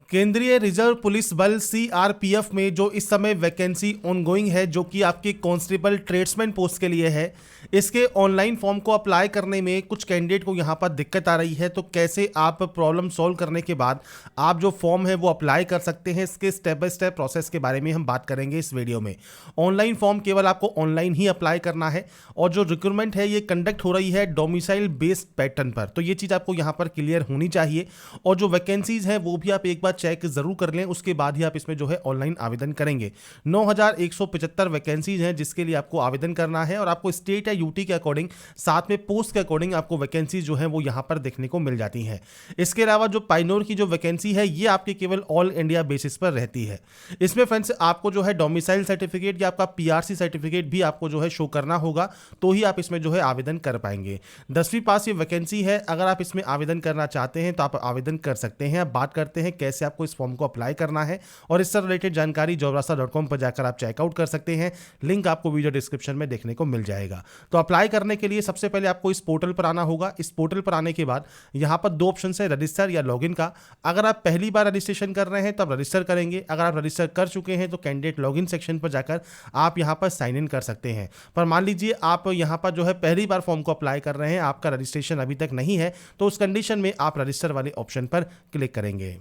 केंद्रीय reserve police बल CRPF में जो इस समय वैकेंसी ऑनगोइंग है, जो कि आपकी कांस्टेबल ट्रेड्समैन पोस्ट के लिए है, इसके ऑनलाइन फॉर्म को अप्लाई करने में कुछ कैंडिडेट को यहाँ पर दिक्कत आ रही है। तो कैसे आप प्रॉब्लम सॉल्व करने के बाद आप जो फॉर्म है वो अप्लाई कर सकते हैं, इसके स्टेप बाय स्टेप प्रोसेस के बारे में हम बात करेंगे इस वीडियो में। ऑनलाइन फॉर्म केवल आपको ऑनलाइन ही अप्लाई करना है और जो रिक्रूटमेंट है ये कंडक्ट हो रही है डोमिसाइल बेस्ड पैटर्न पर। तो ये चीज़ आपको यहाँ पर क्लियर होनी चाहिए और जो वैकेंसीज हैं वो भी आप एक बार चेक जरूर कर लें, उसके बाद ही आप इसमें जो है ऑनलाइन आवेदन करेंगे। 9175 वैकेंसीज हैं जिसके लिए आपको आवेदन करना है और आपको स्टेट या यूटी के अकॉर्डिंग, साथ में पोस्ट के अकॉर्डिंग आपको वैकेंसीज जो है वो यहां पर देखने को मिल जाती हैं। इसके अलावा जो पाइनोर की जो वैकेंसी है ये आपके केवल ऑल इंडिया बेसिस पर रहती है। इसमें फ्रेंड्स आपको जो है डोमिसाइल सर्टिफिकेट या आपका पीआरसी सर्टिफिकेट भी आपको जो है शो करना होगा, तो ही आप इसमें जो है आवेदन कर पाएंगे। 10वीं पास ये वैकेंसी है। अगर आप इसमें आवेदन करना चाहते हैं तो आप आवेदन कर सकते हैं। अब बात करते हैं कैसे आपको इस फॉर्म को अप्लाई करना है, और इससे रिलेटेड जानकारी jobrasta.com पर जाकर आप चेकआउट कर सकते हैं। लिंक आपको वीडियो डिस्क्रिप्शन में देखने को मिल जाएगा। तो अप्लाई करने के लिए सबसे पहले आपको इस पोर्टल पर आना होगा। इस पोर्टल पर आने के बाद यहाँ पर दो ऑप्शन है, रजिस्टर या लॉगिन का। अगर आप पहली बार रजिस्ट्रेशन कर रहे हैं तो आप रजिस्टर करेंगे। अगर आप रजिस्टर कर चुके हैं तो कैंडिडेट लॉगिन सेक्शन पर जाकर आप यहाँ पर साइन इन कर सकते हैं। पर मान लीजिए आप यहाँ पर जो है पहली बार फॉर्म को अप्लाई कर रहे हैं, आपका रजिस्ट्रेशन अभी तक नहीं है, तो उस कंडीशन में आप रजिस्टर वाले ऑप्शन पर क्लिक करेंगे।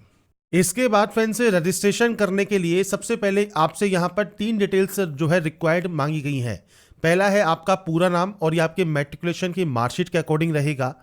इसके बाद फ्रेंड्स रजिस्ट्रेशन करने के लिए सबसे पहले आपसे यहाँ पर 3 डिटेल्स जो है रिक्वायर्ड मांगी गई हैं। पहला है आपका पूरा नाम और ये आपके मैट्रिकुलेशन की मार्कशीट के अकॉर्डिंग रहेगा।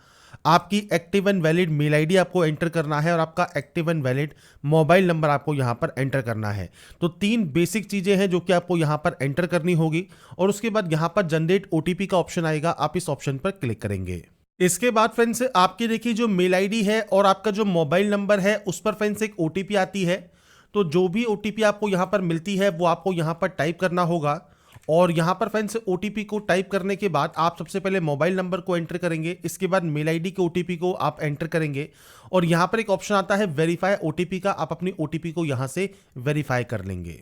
आपकी active and valid mail ID आपको एंटर करना है और आपका active and valid mobile number आपको यहाँ पर एंटर करना है। तो 3 बेसिक चीज़ें हैं जो कि आपको यहाँ पर एंटर करनी होगी और उसके बाद यहाँ पर जनरेट ओटीपी का ऑप्शन आएगा, आप इस ऑप्शन पर क्लिक करेंगे। इसके बाद फ्रेंड्स आपकी देखिए जो मेल आईडी है और आपका जो मोबाइल नंबर है उस पर फ्रेंड्स एक ओटीपी आती है। तो जो भी ओटीपी आपको यहाँ पर मिलती है वो आपको यहाँ पर टाइप करना होगा और यहाँ पर फ्रेंड्स ओटीपी को टाइप करने के बाद आप सबसे पहले मोबाइल नंबर को एंटर करेंगे। इसके बाद मेल आईडी के ओटीपी को आप एंटर करेंगे और यहाँ पर एक ऑप्शन आता है वेरीफाई ओटीपी का, आप अपनी ओटीपी को यहाँ से वेरीफाई कर लेंगे।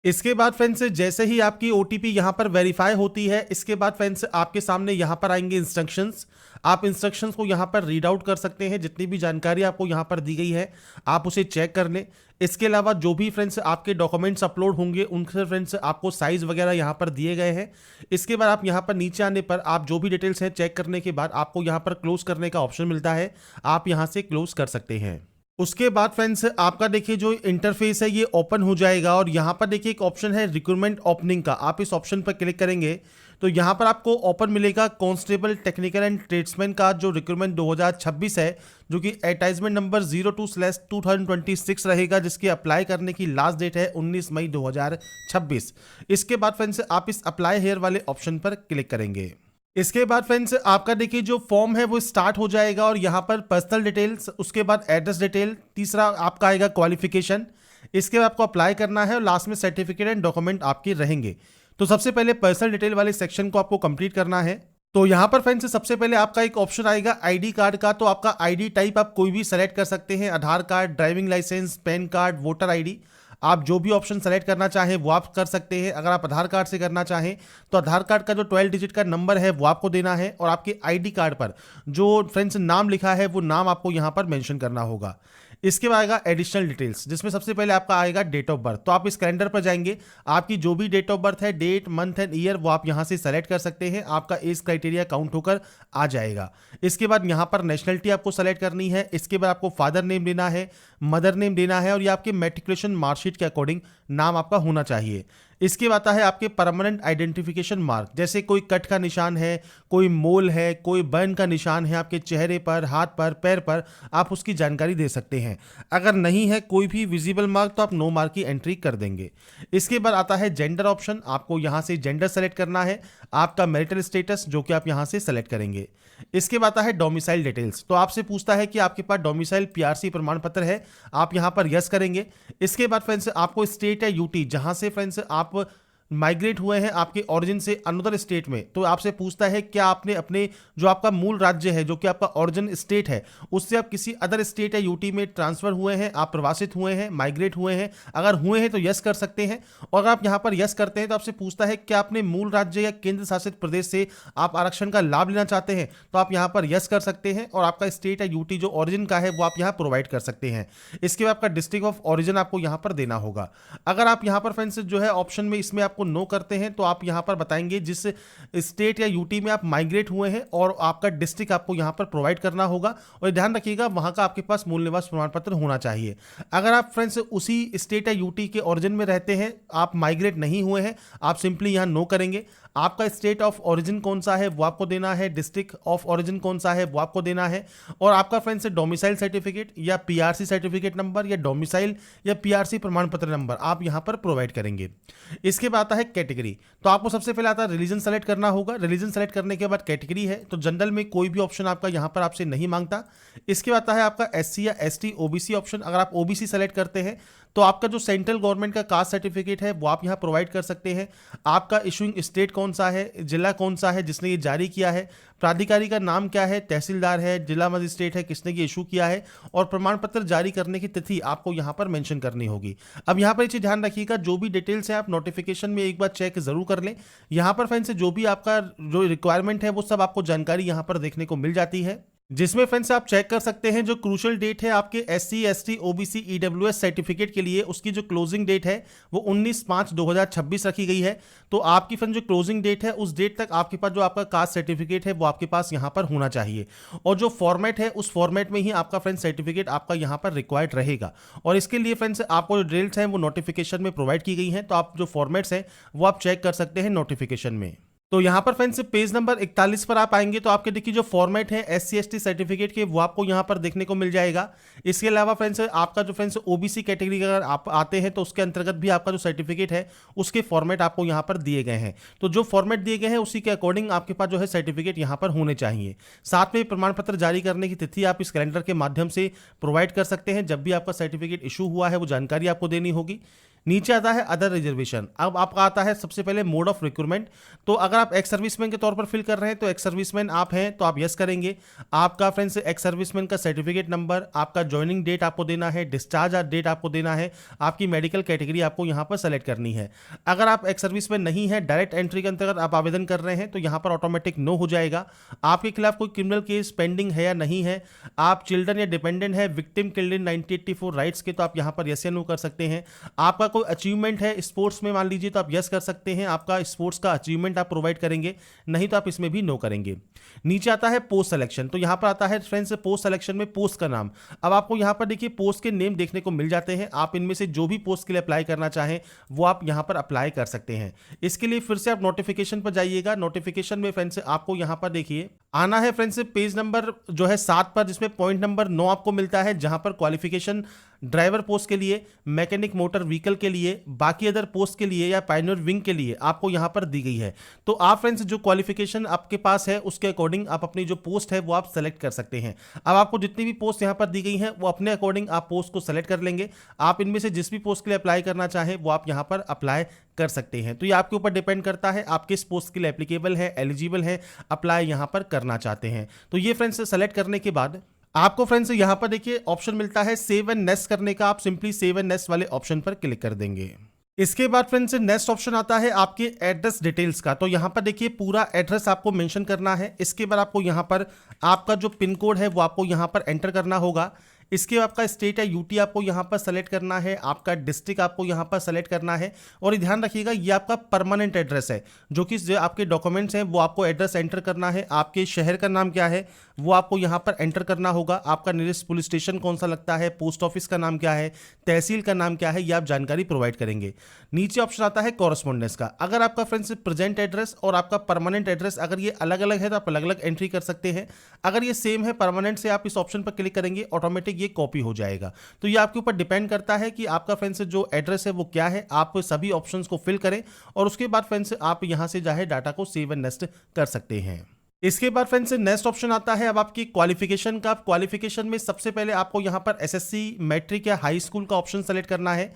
इसके बाद फ्रेंड्स जैसे ही आपकी ओटीपी यहाँ पर वेरीफाई होती है, इसके बाद फ्रेंड्स आपके सामने यहाँ पर आएंगे इंस्ट्रक्शंस। आप इंस्ट्रक्शंस को यहाँ पर रीड आउट कर सकते हैं। जितनी भी जानकारी आपको यहाँ पर दी गई है आप उसे चेक कर लें। इसके अलावा जो भी फ्रेंड्स आपके डॉक्यूमेंट्स अपलोड होंगे उनसे फ्रेंड्स आपको साइज वगैरह यहाँ पर दिए गए हैं। इसके बाद आप यहाँ पर नीचे आने पर आप जो भी डिटेल्स हैं चेक करने के बाद आपको यहाँ पर क्लोज करने का ऑप्शन मिलता है, आप यहाँ से क्लोज कर सकते हैं। उसके बाद फ्रेंड्स आपका देखिए जो इंटरफेस है ये ओपन हो जाएगा और यहाँ पर देखिए एक ऑप्शन है रिक्रूटमेंट ओपनिंग का, आप इस ऑप्शन पर क्लिक करेंगे तो यहाँ पर आपको ओपन मिलेगा कांस्टेबल टेक्निकल एंड ट्रेड्समैन का जो रिक्रूटमेंट 2026 है, जो कि एडवर्टाइजमेंट नंबर 02/2026 रहेगा, जिसकी अप्लाई करने की लास्ट डेट है 19 मई 2026। इसके बाद फ्रेंड्स आप इस अप्लाई हेयर वाले ऑप्शन पर क्लिक करेंगे। इसके बाद फ्रेंड्स आपका देखिए जो फॉर्म है वो स्टार्ट हो जाएगा और यहाँ पर पर्सनल डिटेल्स, उसके बाद एड्रेस डिटेल, तीसरा आपका आएगा क्वालिफिकेशन, इसके बाद आपको अप्लाई करना है और लास्ट में सर्टिफिकेट एंड डॉक्यूमेंट आपके रहेंगे। तो सबसे पहले पर्सनल डिटेल वाले सेक्शन को आपको कंप्लीट करना है। तो यहाँ पर फ्रेंड्स सबसे पहले आपका एक ऑप्शन आएगा आईडी कार्ड का। तो आपका आईडी टाइप आप कोई भी सेलेक्ट कर सकते हैं, Aadhaar card, driving licence, PAN card, voter ID, आप जो भी ऑप्शन सेलेक्ट करना चाहें वो आप कर सकते हैं। अगर आप आधार कार्ड से करना चाहें तो आधार कार्ड का जो 12 डिजिट का नंबर है वो आपको देना है और आपके आईडी कार्ड पर जो फ्रेंड्स नाम लिखा है वो नाम आपको यहाँ पर मेंशन करना होगा। इसके बाद आएगा एडिशनल डिटेल्स, जिसमें सबसे पहले आपका आएगा डेट ऑफ बर्थ। तो आप इस कैलेंडर पर जाएंगे, आपकी जो भी डेट ऑफ बर्थ है, डेट, मंथ एंड ईयर, वो आप यहाँ से सेलेक्ट कर सकते हैं, आपका एज क्राइटेरिया काउंट होकर आ जाएगा। इसके बाद यहाँ पर नेशनलिटी आपको सेलेक्ट करनी है। इसके बाद आपको फादर नेम देना है, मदर नेम देना है और ये आपके मैट्रिकुलेशन मार्कशीट के अकॉर्डिंग नाम आपका होना चाहिए। इसके बाद आता है आपके परमानेंट आइडेंटिफिकेशन मार्क, जैसे कोई कट का निशान है, कोई मोल है, कोई बर्न का निशान है आपके चेहरे पर, हाथ पर, पैर पर, आप उसकी जानकारी दे सकते हैं। अगर नहीं है कोई भी विजिबल मार्क तो आप नो मार्क की एंट्री कर देंगे। इसके बाद आता है जेंडर ऑप्शन, आपको यहाँ से जेंडर सेलेक्ट करना है, आपका मैरिटल स्टेटस जो कि आप यहाँ से सेलेक्ट करेंगे। इसके बाद आता है डोमिसाइल डिटेल्स, तो आपसे पूछता है कि आपके पास डोमिसाइल पीआरसी प्रमाण पत्र है, आप यहाँ पर यस करेंगे। इसके बाद फ्रेंड्स आपको स्टेट या यूटी जहाँ से फ्रेंड्स आप माइग्रेट हुए हैं आपके ओरिजिन से अनदर स्टेट में, तो आपसे पूछता है क्या आपने अपने जो आपका मूल राज्य है, जो कि आपका ओरिजिन स्टेट है, उससे आप किसी अदर स्टेट या यूटी में ट्रांसफर हुए हैं, आप प्रवासित हुए हैं, माइग्रेट हुए हैं। अगर हुए हैं तो यस कर सकते हैं, और अगर आप यहां पर यस करते हैं तो आपसे पूछता है क्या आपने मूल राज्य या केंद्र शासित प्रदेश से आप आरक्षण का लाभ लेना चाहते हैं, तो आप यहां पर यस कर सकते हैं और आपका स्टेट या यूटी जो ओरिजिन का है वो आप यहां प्रोवाइड कर सकते हैं। इसके बाद आपका डिस्ट्रिक्ट ऑफ ओरिजिन आपको यहां पर देना होगा। अगर आप यहां पर फ्रेंड्स जो है ऑप्शन में इसमें आपको नो करते हैं तो आप यहां पर बताएंगे जिस स्टेट या यूटी में आप माइग्रेट हुए हैं और आपका डिस्ट्रिक्ट आपको यहां पर प्रोवाइड करना होगा, और ध्यान रखिएगा वहां का आपके पास मूल निवास प्रमाण पत्र होना चाहिए। अगर आप फ्रेंड्स उसी स्टेट या यूटी के ओरिजिन में रहते हैं, आप माइग्रेट नहीं हुए हैं, आप सिंपली यहां नो करेंगे। आपका स्टेट ऑफ ओरिजिन कौन सा है वो आपको देना है, डिस्ट्रिक्ट ऑफ ओरिजिन कौन सा है वो आपको देना है, और आपका फ्रेंड्स डोमिसाइल सर्टिफिकेट या पीआरसी सर्टिफिकेट नंबर या डोमिसाइल या पीआरसी प्रमाण पत्र नंबर आप यहां पर प्रोवाइड करेंगे। इसके बाद आता है कैटेगरी। तो आपको सबसे पहले आता है रिलीजन सेलेक्ट करना होगा। रिलीजन सेलेक्ट करने के बाद कैटेगरी है तो जनरल में कोई भी ऑप्शन आपका यहां पर आपसे नहीं मांगता। इसके बाद आता है आपका एससी या एसटी ओबीसी ऑप्शन। अगर आप ओबीसी सेलेक्ट करते हैं तो आपका जो सेंट्रल गवर्नमेंट का कास्ट सर्टिफिकेट है वो आप यहां प्रोवाइड कर सकते हैं। आपका इशूइंग स्टेट कौन सा है, जिला कौन सा है जिसने ये जारी किया है, प्राधिकारी का नाम क्या है, तहसीलदार है, जिला मजिस्ट्रेट है, किसने ये इशू किया है, और प्रमाण पत्र जारी करने की तिथि आपको यहां पर मेंशन करनी होगी। अब यहां पर ये चीज ध्यान रखिएगा, जो भी डिटेल्स है आप नोटिफिकेशन में एक बार चेक जरूर कर लें। यहां पर फ्रेंड्स जो भी आपका जो रिक्वायरमेंट है वो सब आपको जानकारी यहां पर देखने को मिल जाती है, जिसमें फ्रेंड्स आप चेक कर सकते हैं जो क्रूशियल डेट है आपके SC ST OBC EWS certificate के लिए, उसकी जो क्लोजिंग डेट है वो 19/5/2026 रखी गई है। तो आपकी फ्रेंड जो क्लोजिंग डेट है उस डेट तक आपके पास जो आपका कास्ट सर्टिफिकेट है वो आपके पास यहां पर होना चाहिए, और जो फॉर्मेट है उस फॉर्मेट में ही आपका फ्रेंड सर्टिफिकेट आपका यहां पर रिक्वायर्ड रहेगा। और इसके लिए फ्रेंड्स आपको जो डिटेल्स हैं वो नोटिफिकेशन में प्रोवाइड की गई हैं, तो आप जो फॉर्मेट्स हैं वो आप चेक कर सकते हैं नोटिफिकेशन में। तो यहां पर फ्रेंड्स पेज नंबर 41 पर आप आएंगे तो आपके देखिए जो फॉर्मेट है एससी एसटी सर्टिफिकेट के वो आपको यहां पर देखने को मिल जाएगा। इसके अलावा फ्रेंड्स आपका जो फ्रेंड्स ओबीसी कैटेगरी अगर आप आते हैं तो उसके अंतर्गत भी आपका जो सर्टिफिकेट है उसके फॉर्मेट आपको यहां पर दिए गए हैं। तो जो फॉर्मेट दिए गए हैं उसी के अकॉर्डिंग आपके पास जो है सर्टिफिकेट यहां पर होने चाहिए। साथ में प्रमाण पत्र जारी करने की तिथि आप इस कैलेंडर के माध्यम से प्रोवाइड कर सकते हैं। जब भी आपका सर्टिफिकेट इशू हुआ है वो जानकारी आपको देनी होगी। नीचे आता है अदर रिजर्वेशन। अब आपका आता है सबसे पहले मोड ऑफ रिक्रूटमेंट। तो अगर आप एक्स सर्विसमैन के तौर पर फिल कर रहे हैं तो एक्स सर्विसमैन आप हैं तो आप यस करेंगे। आपका फ्रेंड्स एक्स सर्विसमैन का सर्टिफिकेट नंबर, आपका ज्वाइनिंग डेट आपको देना है, डिस्चार्ज डेट आपको देना है, आपकी मेडिकल कैटेगरी आपको यहां पर सेलेक्ट करनी है। अगर आप एक्स सर्विसमैन नहीं है, डायरेक्ट एंट्री के अंतर्गत आप आवेदन कर रहे हैं तो यहां पर ऑटोमेटिक नो हो जाएगा। आपके खिलाफ कोई क्रिमिनल केस पेंडिंग है या नहीं है, आप चिल्ड्रन या डिपेंडेंट है, विक्टिम किल्ड इन 1984 राइट्स के, तो आप यहां पर यस या नो कर सकते हैं। आपका कोई अचीवमेंट है स्पोर्ट्स में मान लीजिए तो आप यस कर सकते हैं, आपका स्पोर्ट्स का अचीवमेंट आप प्रोवाइड करेंगे, नहीं तो आप इसमें भी नो करेंगे। नीचे आता है पोस्ट सिलेक्शन। तो यहां पर आता है फ्रेंड्स पोस्ट सिलेक्शन में पोस्ट का नाम। अब आपको यहां पर देखिए पोस्ट के नेम देखने को मिल जाते हैं। आप इनमें से जो भी पोस्ट के लिए अप्लाई करना चाहें वो आप यहां पर अप्लाई कर सकते हैं। इसके लिए फिर से आप नोटिफिकेशन पर जाइएगा। नोटिफिकेशन में फ्रेंड्स आपको यहां पर देखिए आना है फ्रेंड्स पेज नंबर जो है 7 पर, जिसमें पॉइंट नंबर 9 आपको मिलता है, जहां पर क्वालिफिकेशन ड्राइवर पोस्ट के लिए, मैकेनिक मोटर व्हीकल के लिए, बाकी अदर पोस्ट के लिए या पायनियर विंग के लिए आपको यहां पर दी गई है। तो आप फ्रेंड्स जो क्वालिफिकेशन आपके पास है उसके अकॉर्डिंग आप अपनी जो पोस्ट है वो आप सेलेक्ट कर सकते हैं। अब आपको जितनी भी पोस्ट यहां पर दी गई हैं वो अपने अकॉर्डिंग आप पोस्ट को सेलेक्ट कर लेंगे। आप इनमें से जिस भी पोस्ट के लिए अप्लाई करना चाहें वो आप यहां पर अप्लाई कर सकते हैं। तो ये आपके ऊपर डिपेंड करता है आप किस पोस्ट के लिए एप्लीकेबल है, एलिजिबल है, अप्लाई यहां पर करना चाहते हैं। तो ये फ्रेंड्स सेलेक्ट करने के बाद आपको फ्रेंड्स यहां पर देखिए ऑप्शन मिलता है सेव एंड नेक्स्ट करने का। आप सिंपली सेव एंड नेक्स्ट वाले ऑप्शन पर क्लिक कर देंगे। इसके बाद फ्रेंड्स नेक्स्ट ऑप्शन आता है आपके एड्रेस डिटेल्स का। तो यहां पर देखिए पूरा एड्रेस आपको मेंशन करना है। इसके बाद आपको यहां पर आपका जो पिन कोड है वो आपको यहां पर एंटर करना होगा। इसके आपका स्टेट या यूटी आपको यहां पर सेलेक्ट करना है, आपका डिस्ट्रिक्ट आपको यहां पर सेलेक्ट करना है। और ये ध्यान रखिएगा ये आपका परमानेंट एड्रेस है, जो कि जो आपके डॉक्यूमेंट्स हैं वो आपको एड्रेस एंटर करना है। आपके शहर का नाम क्या है वो आपको यहां पर एंटर करना होगा। आपका नियरेस्ट पुलिस स्टेशन कौन सा लगता है, पोस्ट ऑफिस का नाम क्या है, तहसील का नाम क्या है, ये आप जानकारी प्रोवाइड करेंगे। नीचे ऑप्शन आता है कॉरेस्पॉन्डेंस का। अगर आपका फ्रेंड्स प्रेजेंट एड्रेस और आपका परमानेंट एड्रेस अगर ये अलग अलग है तो आप अलग अलग एंट्री कर सकते हैं। अगर ये सेम है परमानेंट से आप इस ऑप्शन पर क्लिक करेंगे ऑटोमेटिक ये कॉपी हो जाएगा। तो ये आपके ऊपर डिपेंड करता है कि आपका फ्रेंड्स जो एड्रेस है वो क्या है। आप सभी ऑप्शंस को फिल करें और उसके बाद फ्रेंड्स आप यहां से जाए डाटा को सेव एंड नेक्स्ट कर सकते हैं। इसके बाद फ्रेंड्स नेक्स्ट ऑप्शन आता है अब आपकी क्वालिफिकेशन का। क्वालिफिकेशन में सबसे पहले आपको यहां पर एसएससी, मैट्रिक या हाई स्कूल का ऑप्शन सेलेक्ट करना है।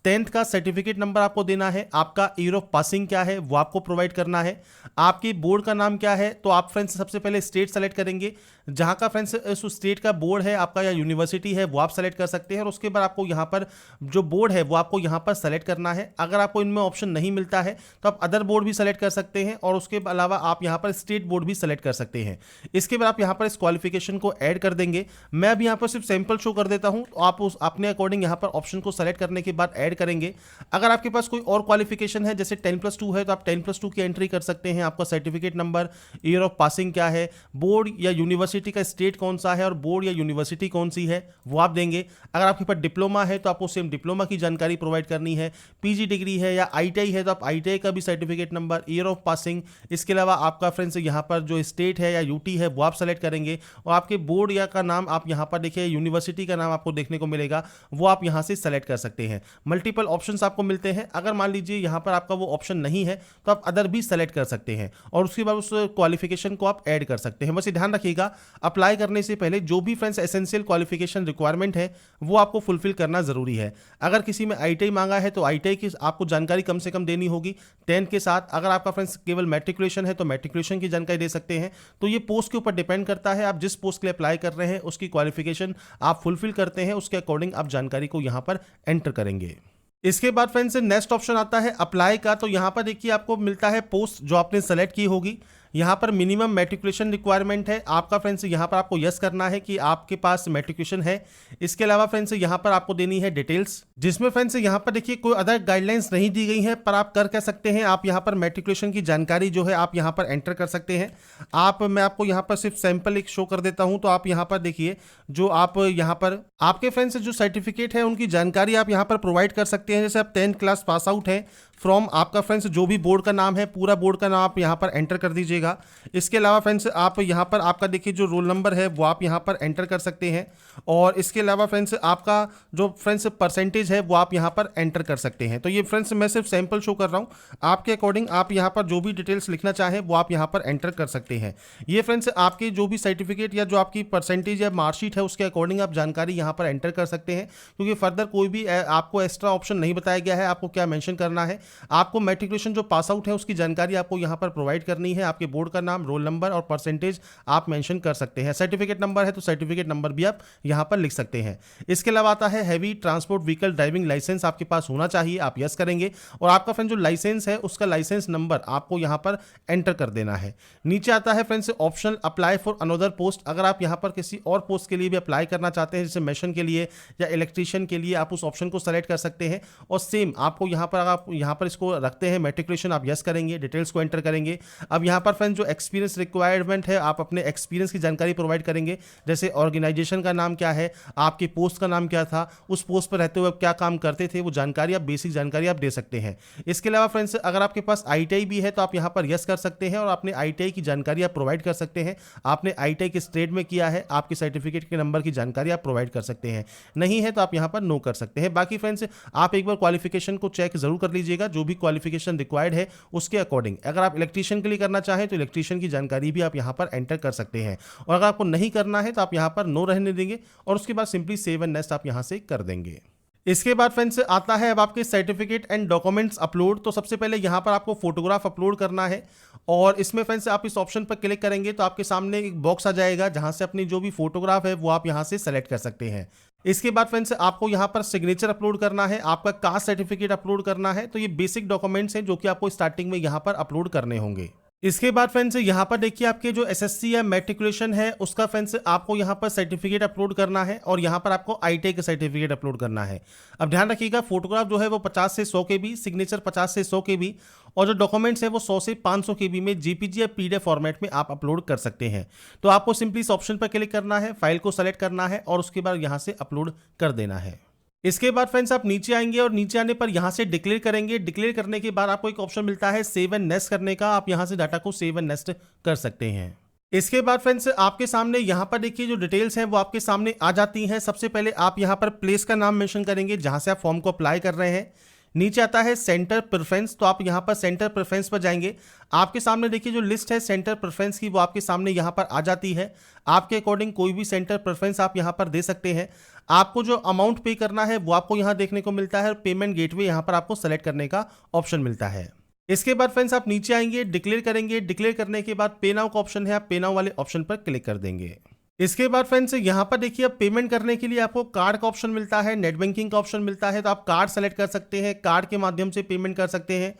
10th का सर्टिफिकेट नंबर आपको देना है, आपका ईयर ऑफ पासिंग क्या है वो आपको प्रोवाइड करना है, आपकी बोर्ड का नाम क्या है। तो आप फ्रेंड्स सबसे पहले स्टेट सेलेक्ट करेंगे, जहां का फ्रेंड्स उस स्टेट का बोर्ड है आपका या यूनिवर्सिटी है वो आप सेलेक्ट कर सकते हैं, और उसके बाद आपको यहाँ पर जो बोर्ड है वो आपको यहाँ पर सेलेक्ट करना है। अगर आपको इनमें ऑप्शन नहीं मिलता है तो आप अदर बोर्ड भी सेलेक्ट कर सकते हैं, और उसके अलावा आप यहाँ पर स्टेट बोर्ड भी सेलेक्ट कर सकते हैं। इसके बाद आप यहाँ पर इस क्वालिफिकेशन को ऐड कर देंगे। मैं अब यहाँ पर सिर्फ सैंपल शो कर देता हूँ, तो आप उस अपने अकॉर्डिंग यहाँ पर ऑप्शन को सेलेक्ट करने के बाद ऐड करेंगे। अगर आपके पास कोई और क्वालिफिकेशन है जैसे 10+2 है तो आप 10+2 की एंट्री कर सकते हैं, आपका certificate number, year of passing क्या है, बोर्ड या यूनिवर्सिटी का स्टेट कौन सा है और बोर्ड या यूनिवर्सिटी कौन सी है वो आप देंगे। अगर आपके पास डिप्लोमा है तो आपको सेम डिप्लोमा की जानकारी प्रोवाइड करनी है, पीजी डिग्री है या आईटीआई है तो आप आईटीआई का भी certificate number, year of passing, इसके अलावा आपका फ्रेंड्स यहाँ पर जो स्टेट है या यूटी है वो आप सेलेक्ट करेंगे, और आपके बोर्ड या का नाम आप यहाँ पर देखिए यूनिवर्सिटी का नाम आपको देखने को मिलेगा वो आप यहाँ से सेलेक्ट कर सकते हैं। मल्टीपल ऑप्शंस आपको मिलते हैं, अगर मान लीजिए यहाँ पर आपका वो ऑप्शन नहीं है तो आप अदर भी सेलेक्ट कर सकते हैं, और उसके बाद उस क्वालिफिकेशन को आप ऐड कर सकते हैं। बस ये ध्यान रखिएगा अप्लाई करने से पहले जो भी फ्रेंड्स एसेंशियल क्वालिफिकेशन रिक्वायरमेंट है वो आपको फुलफिल करना जरूरी है। अगर किसी में आईटीआई मांगा है तो आईटीआई की आपको जानकारी कम से कम देनी होगी 10 के साथ। अगर आपका फ्रेंड्स केवल मैट्रिकुलेशन है तो मैट्रिकुलेशन की जानकारी दे सकते हैं। तो ये पोस्ट के ऊपर डिपेंड करता है, आप जिस पोस्ट के लिए अप्लाई कर रहे हैं उसकी क्वालिफिकेशन आप फुलफिल करते हैं, उसके अकॉर्डिंग आप जानकारी को यहाँ पर एंटर करेंगे। इसके बाद फ्रेंड्स नेक्स्ट ऑप्शन आता है अप्लाई का। तो यहाँ पर देखिए आपको मिलता है पोस्ट जो आपने सेलेक्ट की होगी, यहाँ पर मिनिमम मैट्रिकुलेशन रिक्वायरमेंट है आपका फ्रेंड्स, यहाँ पर आपको यस करना है कि आपके पास मैट्रिकुलेशन है। इसके अलावा फ्रेंड्स यहाँ पर आपको देनी है डिटेल्स, जिसमें फ्रेंड्स यहाँ पर देखिए कोई अदर गाइडलाइंस नहीं दी गई है, पर आप कर सकते हैं। आप यहाँ पर मैट्रिकुलेशन की जानकारी जो है आप यहाँ पर एंटर कर सकते हैं। मैं आपको यहाँ पर सिर्फ सैंपल एक शो कर देता हूँ। तो आप यहाँ पर देखिए जो आप यहाँ पर आपके फ्रेंड्स जो सर्टिफिकेट है उनकी जानकारी आप यहाँ पर प्रोवाइड कर सकते हैं। जैसे आप 10th क्लास पास आउट हैं फ्रॉम आपका फ्रेंड्स जो भी बोर्ड का नाम है पूरा बोर्ड का नाम आप यहाँ पर एंटर कर दीजिएगा। इसके अलावा फ्रेंड्स आप यहाँ पर आपका देखिए जो रोल नंबर है वो आप यहाँ पर एंटर कर सकते हैं, और इसके अलावा फ्रेंड्स आपका जो फ्रेंड्स परसेंटेज है वो आप यहाँ पर एंटर कर सकते हैं। तो ये फ्रेंड्स मैं सिर्फ सैंपल शो कर रहा हूँ, आपके अकॉर्डिंग आप यहाँ पर जो भी डिटेल्स लिखना चाहें वो आप यहाँ पर एंटर कर सकते हैं। ये फ्रेंड्स आपके जो भी सर्टिफिकेट या जो आपकी परसेंटेज या मार्कशीट है उसके अकॉर्डिंग आप जानकारी यहाँ पर एंटर कर सकते हैं, क्योंकि फर्दर कोई भी आपको एक्स्ट्रा ऑप्शन नहीं बताया गया है आपको क्या मेंशन करना है। आपको मैट्रिकुलेशन जो पास आउट है उसकी जानकारी आपको यहाँ पर प्रोवाइड करनी है, आपके बोर्ड का नाम, रोल नंबर और परसेंटेज आप मेंशन कर सकते हैं। सर्टिफिकेट नंबर है तो सर्टिफिकेट नंबर भी आप यहाँ पर लिख सकते हैं। इसके अलावा आता है heavy transport vehicle driving licence आपके पास होना चाहिए, आप यस करेंगे, और आपका फ्रेंड जो लाइसेंस है उसका लाइसेंस नंबर आपको यहाँ पर एंटर कर देना है। नीचे आता है friends optional apply for another post. अगर आप यहाँ पर किसी और पोस्ट के लिए भी अप्लाई करना चाहते हैं जैसे मैशन के लिए या इलेक्ट्रीशियन के लिए, आप उस ऑप्शन को सेलेक्ट कर सकते हैं। और सेम आपको यहाँ पर अगर आप यहाँ पर इसको रखते हैं मैट्रिकुलेशन आप यस करेंगे, डिटेल्स को एंटर करेंगे। अब यहाँ पर फ्रेंड्स जो एक्सपीरियंस रिक्वायरमेंट है आप अपने एक्सपीरियंस की जानकारी प्रोवाइड करेंगे, जैसे ऑर्गेनाइजेशन का नाम क्या है, आपकी पोस्ट का नाम क्या था, उस पोस्ट पर रहते हुए आप क्या काम करते थे, वो जानकारी आप बेसिक जानकारी आप दे सकते हैं। इसके अलावा फ्रेंड्स अगर आपके पास आईटीआई भी है तो आप यहाँ पर यस कर सकते हैं और अपने आईटीआई की जानकारी आप प्रोवाइड कर सकते हैं। आपने आईटीआई किस ट्रेड में किया है, आपके सर्टिफिकेट के नंबर की जानकारी आप प्रोवाइड कर सकते हैं। नहीं है तो आप यहाँ पर नो कर सकते हैं। बाकी फ्रेंड्स आप एक बार क्वालिफिकेशन को चेक जरूर कर लीजिएगा, जो भी क्वालिफिकेशन रिक्वायर्ड है उसके अकॉर्डिंग। अगर आप इलेक्ट्रीशियन के लिए करना चाहें तो इलेक्ट्रीशियन की जानकारी भी आप यहाँ पर एंटर कर सकते हैं, और अगर आपको नहीं करना है तो आप यहाँ पर नो रहने देंगे और उसके बाद सिंपली सेव एंड नेक्स्ट आप यहाँ से कर देंगे। इसके बाद फ्रेंड्स आता है अब आपके सर्टिफिकेट एंड डॉक्यूमेंट्स अपलोड। तो सबसे पहले यहाँ पर आपको फोटोग्राफ अपलोड करना है, और इसमें फ्रेंड्स आप इस ऑप्शन पर क्लिक करेंगे तो आपके सामने एक बॉक्स आ जाएगा जहाँ से अपनी जो भी फोटोग्राफ है वो आप यहाँ से सेलेक्ट कर सकते हैं। इसके बाद फ्रेंड्स आपको यहाँ पर सिग्नेचर अपलोड करना है, आपका कास्ट सर्टिफिकेट अपलोड करना है। तो ये बेसिक डॉक्यूमेंट्स हैं जो कि आपको स्टार्टिंग में यहाँ पर अपलोड करने होंगे। इसके बाद फ्रेंड्स यहाँ पर देखिए आपके जो एसएससी या मैट्रिकुलेशन है उसका फ्रेंड्स आपको यहाँ पर सर्टिफिकेट अपलोड करना है, और यहाँ पर आपको आईटीआई का सर्टिफिकेट अपलोड करना है। अब ध्यान रखिएगा फोटोग्राफ जो है वो 50 से 100 KB, सिग्नेचर 50 से 100 KB, और जो डॉक्यूमेंट्स है वो 100 से 500 KB में जेपीजी या पीडीएफ फॉर्मेट में आप अपलोड कर सकते हैं। तो आपको सिंपली इस ऑप्शन पर क्लिक करना है, फाइल को सेलेक्ट करना है और उसके बाद यहाँ से अपलोड कर देना है। इसके बाद फ्रेंड्स आप नीचे आएंगे और नीचे आने पर यहाँ से डिक्लेयर करेंगे। डिक्लेयर करने के बाद आपको एक ऑप्शन मिलता है सेव एंड नेक्स्ट करने का, आप यहाँ से डाटा को सेव एंड नेक्स्ट कर सकते हैं। इसके बाद फ्रेंड्स आपके सामने यहाँ पर देखिए जो डिटेल्स हैं वो आपके सामने आ जाती हैं। सबसे पहले आप यहाँ पर प्लेस का नाम मेंशन करेंगे जहाँ से आप फॉर्म को अप्लाई कर रहे हैं। नीचे आता है सेंटर प्रेफरेंस, तो आप यहाँ पर सेंटर प्रेफरेंस पर जाएंगे। आपके सामने देखिए जो लिस्ट है सेंटर प्रेफरेंस की वो आपके सामने यहाँ पर आ जाती है। आपके अकॉर्डिंग कोई भी सेंटर प्रेफरेंस आप यहाँ पर दे सकते हैं। आपको जो अमाउंट पे करना है वो आपको यहाँ देखने को मिलता है और पेमेंट गेटवे यहाँ पर आपको सेलेक्ट करने का ऑप्शन मिलता है। इसके बाद फ्रेंड्स आप नीचे आएंगे, डिक्लेयर करेंगे, डिक्लेयर करने के बाद पे नाउ का ऑप्शन है, आप पे नाउ वाले ऑप्शन पर क्लिक कर देंगे। इसके बाद फ्रेंड्स यहाँ पर देखिए अब पेमेंट करने के लिए आपको कार्ड का ऑप्शन मिलता है, नेट बैंकिंग का ऑप्शन मिलता है, तो आप कार्ड सेलेक्ट कर सकते हैं, कार्ड के माध्यम से पेमेंट कर सकते हैं।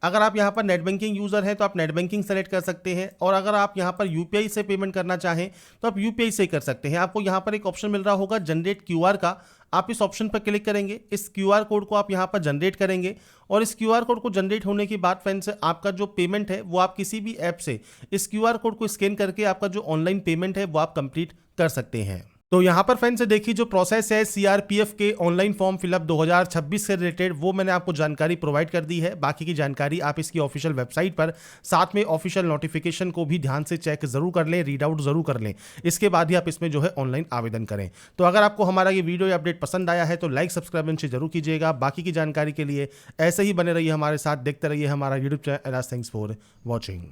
अगर आप यहाँ पर नेट बैंकिंग यूज़र हैं तो आप नेट बैंकिंग सेलेक्ट कर सकते हैं, और अगर आप यहाँ पर यूपीआई से पेमेंट करना चाहें तो आप यूपीआई से कर सकते हैं। आपको यहाँ पर एक ऑप्शन मिल रहा होगा जनरेट क्यूआर का, आप इस ऑप्शन पर क्लिक करेंगे, इस क्यूआर कोड को आप यहाँ पर जनरेट करेंगे, और इस क्यूआर कोड को जनरेट होने के बाद फ्रेंड्स आपका जो पेमेंट है वो आप किसी भी ऐप से इस क्यूआर कोड को स्कैन करके आपका जो ऑनलाइन पेमेंट है वो आप कंप्लीट कर सकते हैं। तो यहाँ पर फ्रेंड्स देखिए जो प्रोसेस है सीआरपीएफ के ऑनलाइन फॉर्म फिलअप 2026 से रिलेटेड वो मैंने आपको जानकारी प्रोवाइड कर दी है। बाकी की जानकारी आप इसकी ऑफिशियल वेबसाइट पर, साथ में ऑफिशियल नोटिफिकेशन को भी ध्यान से चेक जरूर कर लें, रीड आउट जरूर कर लें, इसके बाद ही आप इसमें जो है ऑनलाइन आवेदन करें। तो अगर आपको हमारा ये वीडियो या अपडेट पसंद आया है तो लाइक सब्सक्राइब से जरूर कीजिएगा। बाकी की जानकारी के लिए ऐसे ही बने रहिए हमारे साथ, देखते रहिए हमारा YouTube channel. Thanks for watching.